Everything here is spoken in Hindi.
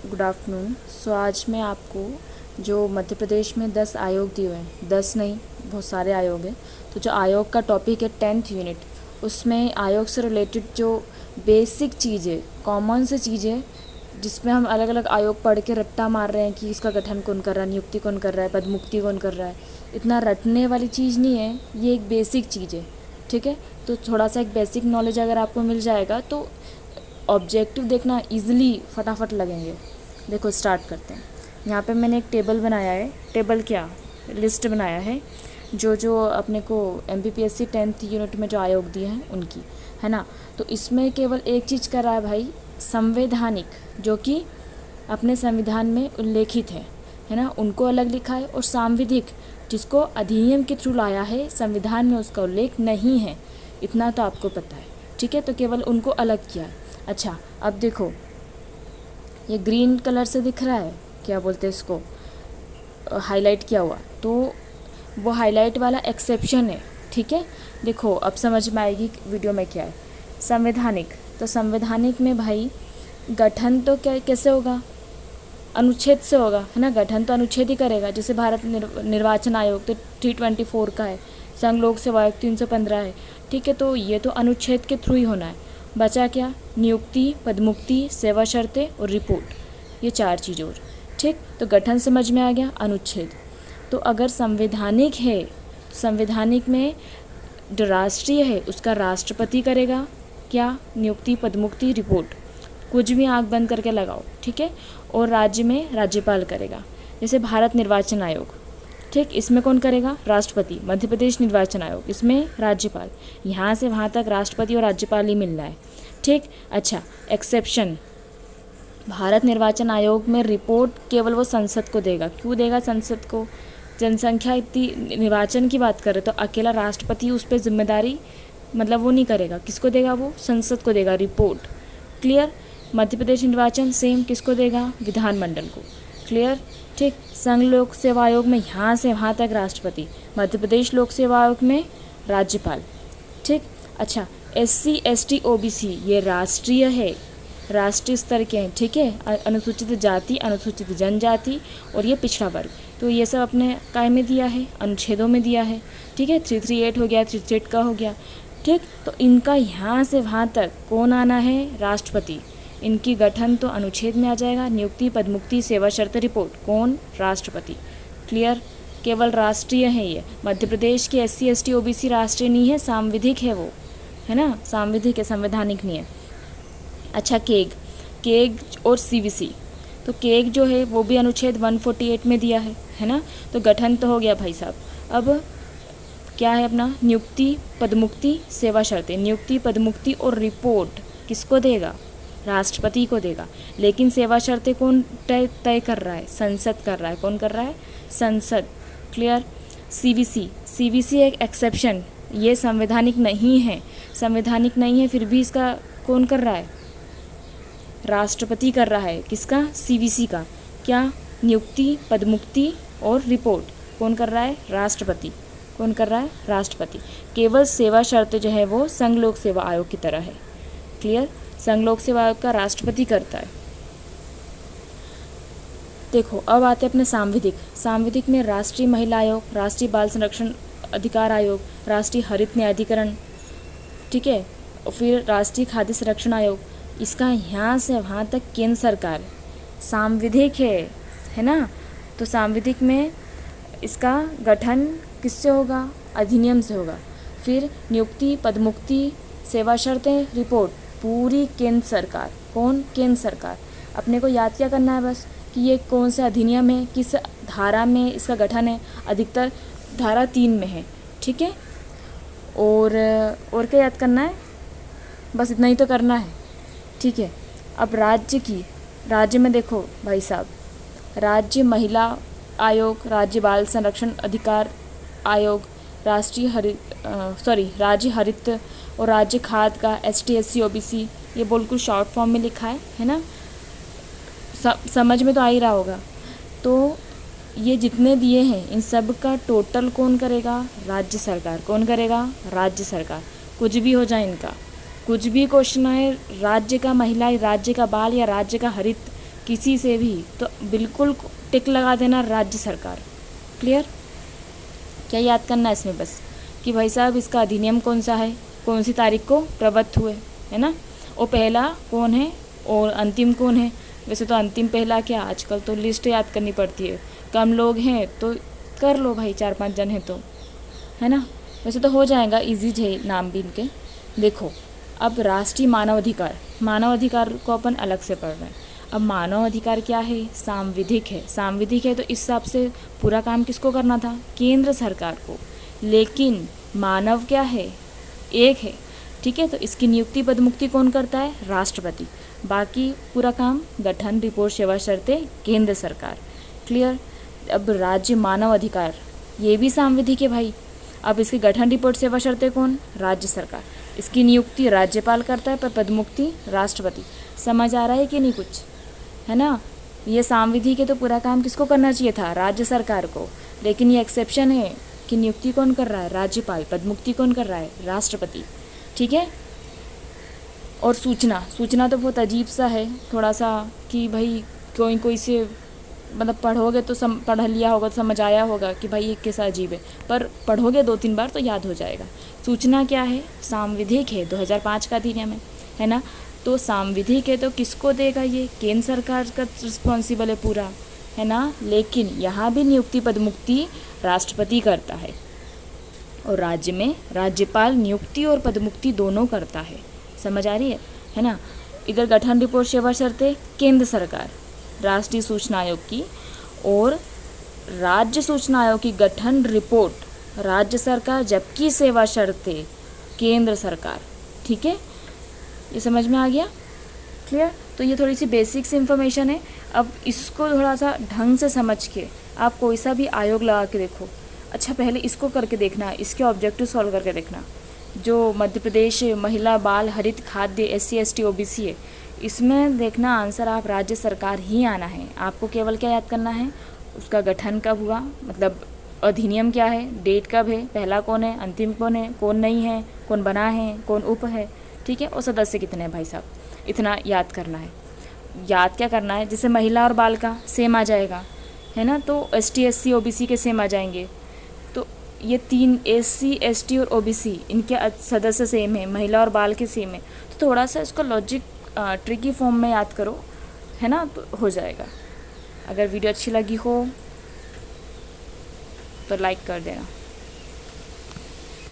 Good afternoon. आज मैं आपको जो मध्य प्रदेश में 10 आयोग दिए हुए हैं, 10 नहीं बहुत सारे आयोग हैं, तो जो आयोग का टॉपिक है 10th यूनिट, उसमें आयोग से रिलेटेड जो बेसिक चीज़ें, कॉमन से चीज़ें जिसमें हम अलग अलग आयोग पढ़ के रट्टा मार रहे हैं कि इसका गठन कौन कर रहा है, नियुक्ति कौन कर रहा है, पदमुक्ति कौन कर रहा है, इतना रटने वाली चीज़ नहीं है, ये एक बेसिक चीज़ है। ठीक है, तो थोड़ा सा एक बेसिक नॉलेज अगर आपको मिल जाएगा तो ऑब्जेक्टिव देखना ईजिली फटाफट लगेंगे। देखो स्टार्ट करते हैं। यहाँ पे मैंने एक टेबल बनाया है, टेबल क्या लिस्ट बनाया है जो जो अपने को MPPSC 10th यूनिट में जो आयोग दिए हैं उनकी, है ना। तो इसमें केवल एक चीज़ कर रहा है भाई, संवैधानिक, जो कि अपने संविधान में उल्लेखित है ना, उनको अलग लिखा है, और सांविधिक जिसको अधिनियम के थ्रू लाया है, संविधान में उसका उल्लेख नहीं है, इतना तो आपको पता है। ठीक है, तो केवल उनको अलग किया है। अच्छा, अब देखो ये ग्रीन कलर से दिख रहा है, क्या बोलते हैं इसको, हाईलाइट किया हुआ, तो वो हाईलाइट वाला एक्सेप्शन है। ठीक है, देखो अब समझ में आएगी वीडियो में क्या है। संवैधानिक, तो संवैधानिक में भाई गठन तो क्या कैसे होगा, अनुच्छेद से होगा, है ना। गठन तो अनुच्छेद ही करेगा। जैसे भारत निर्वाचन आयोग तो 324 का है, संघ लोक सेवा आयोग 315 है। ठीक है, तो ये तो अनुच्छेद के थ्रू ही होना है। बचा क्या, नियुक्ति, पदमुक्ति, सेवा शर्तें और रिपोर्ट, ये 4 चीज़ और। ठीक, तो गठन समझ में आ गया, अनुच्छेद। तो अगर संवैधानिक है, संवैधानिक में जो राष्ट्रीय है उसका राष्ट्रपति करेगा क्या, नियुक्ति, पदमुक्ति, रिपोर्ट, कुछ भी आँख बंद करके लगाओ। ठीक है, और राज्य में राज्यपाल करेगा। जैसे भारत निर्वाचन आयोग, ठीक, इसमें कौन करेगा, राष्ट्रपति। मध्य प्रदेश निर्वाचन आयोग, इसमें राज्यपाल। यहाँ से वहाँ तक राष्ट्रपति और राज्यपाल ही मिल रहा है। ठीक, अच्छा, एक्सेप्शन, भारत निर्वाचन आयोग में रिपोर्ट केवल वो संसद को देगा। क्यों देगा संसद को, जनसंख्या इतनी, निर्वाचन की बात करें तो अकेला राष्ट्रपति उस पर जिम्मेदारी मतलब वो नहीं करेगा, किसको देगा, वो संसद को देगा रिपोर्ट। क्लियर। मध्य प्रदेश निर्वाचन सेम किसको देगा, विधानमंडल को। क्लियर। ठीक, संघ लोक सेवा आयोग में यहाँ से वहाँ तक राष्ट्रपति, मध्य प्रदेश लोक सेवा आयोग में राज्यपाल। ठीक, अच्छा, SC ST OBC ये राष्ट्रीय है, राष्ट्रीय स्तर के हैं। ठीक है, अनुसूचित जाति, अनुसूचित जनजाति और ये पिछड़ा वर्ग, तो ये सब अपने काय में दिया है, अनुच्छेदों में दिया है। ठीक है, 338 हो गया, 338 का हो गया। ठीक, तो इनका यहाँ से वहाँ तक कौन आना है, राष्ट्रपति। इनकी गठन तो अनुच्छेद में आ जाएगा, नियुक्ति, पदमुक्ति, सेवा शर्त, रिपोर्ट, कौन, राष्ट्रपति। क्लियर, केवल राष्ट्रीय है ये। मध्य प्रदेश के SC ST OBC राष्ट्रीय नहीं है, सांविधिक है वो, है ना, सांविधिक है, संवैधानिक नहीं है। अच्छा, केग और CVC, तो केग जो है वो भी अनुच्छेद 148 में दिया है ना। तो गठन तो हो गया भाई साहब। अब क्या है अपना, नियुक्ति, पदमुक्ति, सेवा शर्तें। नियुक्ति, पदमुक्ति और रिपोर्ट किसको देगा, राष्ट्रपति को देगा। लेकिन सेवा शर्तें कौन तय कर रहा है, संसद कर रहा है। कौन कर रहा है, संसद। क्लियर। CVC एक एक्सेप्शन, ये संवैधानिक नहीं है, संवैधानिक नहीं है, फिर भी इसका कौन कर रहा है, राष्ट्रपति कर रहा है। किसका, CVC का। क्या, नियुक्ति, पदमुक्ति और रिपोर्ट कौन कर रहा है, राष्ट्रपति। कौन कर रहा है, राष्ट्रपति। केवल सेवा शर्त जो है वो संघ लोक सेवा आयोग की तरह है। क्लियर, संघ लोक सेवा आयोग का राष्ट्रपति करता है। देखो अब आते हैं अपने सांविधिक। सांविधिक में राष्ट्रीय महिला आयोग, राष्ट्रीय बाल संरक्षण अधिकार आयोग, राष्ट्रीय हरित न्यायाधिकरण, ठीक है, और फिर राष्ट्रीय खाद्य संरक्षण आयोग। इसका यहाँ से वहाँ तक केंद्र सरकार सांविधिक है ना। तो सांविधिक में इसका गठन किससे होगा, अधिनियम से होगा। फिर नियुक्ति, पदमुक्ति, सेवा शर्तें, रिपोर्ट, पूरी केंद्र सरकार। कौन, केंद्र सरकार। अपने को याद क्या करना है बस कि ये कौन सा अधिनियम है, किस धारा में इसका गठन है, अधिकतर धारा 3 में है। ठीक है, और क्या याद करना है, बस इतना ही तो करना है। ठीक है, अब राज्य में देखो भाई साहब, राज्य महिला आयोग, राज्य बाल संरक्षण अधिकार आयोग, राज्य हरित और राज्य खाद का ST SC OBC, ये बिल्कुल शॉर्ट फॉर्म में लिखा है ना। समझ में तो आ ही रहा होगा। तो ये जितने दिए हैं इन सब का टोटल कौन करेगा, राज्य सरकार। कौन करेगा, राज्य सरकार। कुछ भी हो जाए इनका, कुछ भी क्वेश्चन आए, राज्य का महिला, राज्य का बाल या राज्य का हरित, किसी से भी, तो बिल्कुल टिक लगा देना राज्य सरकार। क्लियर? क्या याद करना है इसमें बस कि भाई साहब इसका अधिनियम कौन सा है, कौन सी तारीख को प्रवृत्त हुए, है ना, और पहला कौन है और अंतिम कौन है। वैसे तो अंतिम पहला क्या, आजकल तो लिस्ट याद करनी पड़ती है, कम लोग हैं तो कर लो भाई, 4-5 जन हैं तो, है ना, वैसे तो हो जाएगा, इजी है नाम भी इनके। देखो अब राष्ट्रीय मानव अधिकार को अपन अलग से पढ़ रहे हैं। अब मानव अधिकार क्या है, सांविधिक है। सांविधिक है तो इस हिसाब से पूरा काम किसको करना था, केंद्र सरकार को, लेकिन मानव क्या है, एक है, ठीक है। तो इसकी नियुक्ति पदमुक्ति कौन करता है, राष्ट्रपति। बाकी पूरा काम गठन रिपोर्ट सेवा शर्तें केंद्र सरकार। क्लियर? अब राज्य मानव अधिकार ये भी सांविधिक है भाई। अब इसकी गठन रिपोर्ट सेवा शर्तें कौन, राज्य सरकार। इसकी नियुक्ति राज्यपाल करता है पर पदमुक्ति राष्ट्रपति। समझ आ रहा है कि नहीं कुछ, है ना। ये सांविधिक है तो पूरा काम किसको करना चाहिए था, राज्य सरकार को, लेकिन ये एक्सेप्शन है कि नियुक्ति कौन कर रहा है, राज्यपाल, पदमुक्ति कौन कर रहा है, राष्ट्रपति। ठीक है। और सूचना तो बहुत अजीब सा है थोड़ा सा कि भाई कोई से मतलब पढ़ोगे तो पढ़ लिया होगा तो समझ आया होगा कि भाई ये कैसा अजीब है, पर पढ़ोगे 2-3 बार तो याद हो जाएगा। सूचना क्या है, सांविधिक है, 2005 का अधिनियम है ना। तो सांविधिक है तो किसको देगा, ये केंद्र सरकार का रिस्पॉन्सिबल है पूरा, है ना। लेकिन यहाँ भी नियुक्ति पदमुक्ति राष्ट्रपति करता है और राज्य में राज्यपाल नियुक्ति और पदमुक्ति दोनों करता है। समझ आ रही है ना। इधर गठन रिपोर्ट सेवा शर्तें केंद्र सरकार, राष्ट्रीय सूचना आयोग की, और राज्य सूचना आयोग की गठन रिपोर्ट राज्य सरकार, जबकि सेवा शर्तें केंद्र सरकार। ठीक है, ये समझ में आ गया, क्लियर। तो ये थोड़ी सी बेसिक्स इन्फॉर्मेशन है। अब इसको थोड़ा सा ढंग से समझ के आप कोई सा भी आयोग लगा के देखो। अच्छा पहले इसको करके देखना, इसके ऑब्जेक्टिव सॉल्व करके देखना। जो मध्य प्रदेश महिला बाल हरित खाद्य SC ST OBC है, इसमें देखना आंसर आप राज्य सरकार ही आना है। आपको केवल क्या याद करना है, उसका गठन कब हुआ, मतलब अधिनियम क्या है, डेट कब है, पहला कौन है, अंतिम कौन है, कौन नहीं है, कौन बना है, कौन उप है, ठीक है, और सदस्य कितने हैं भाई साहब, इतना याद करना है। याद क्या करना है, जैसे महिला और बाल का सेम आ जाएगा, है ना, तो ST SC OBC के सेम आ जाएंगे। तो ये 3 SC ST और OBC इनके सदस्य सेम है, महिला और बाल के सेम है। तो थोड़ा सा इसको लॉजिक ट्रिकी फॉर्म में याद करो, है ना, तो हो जाएगा। अगर वीडियो अच्छी लगी हो तो लाइक कर देना।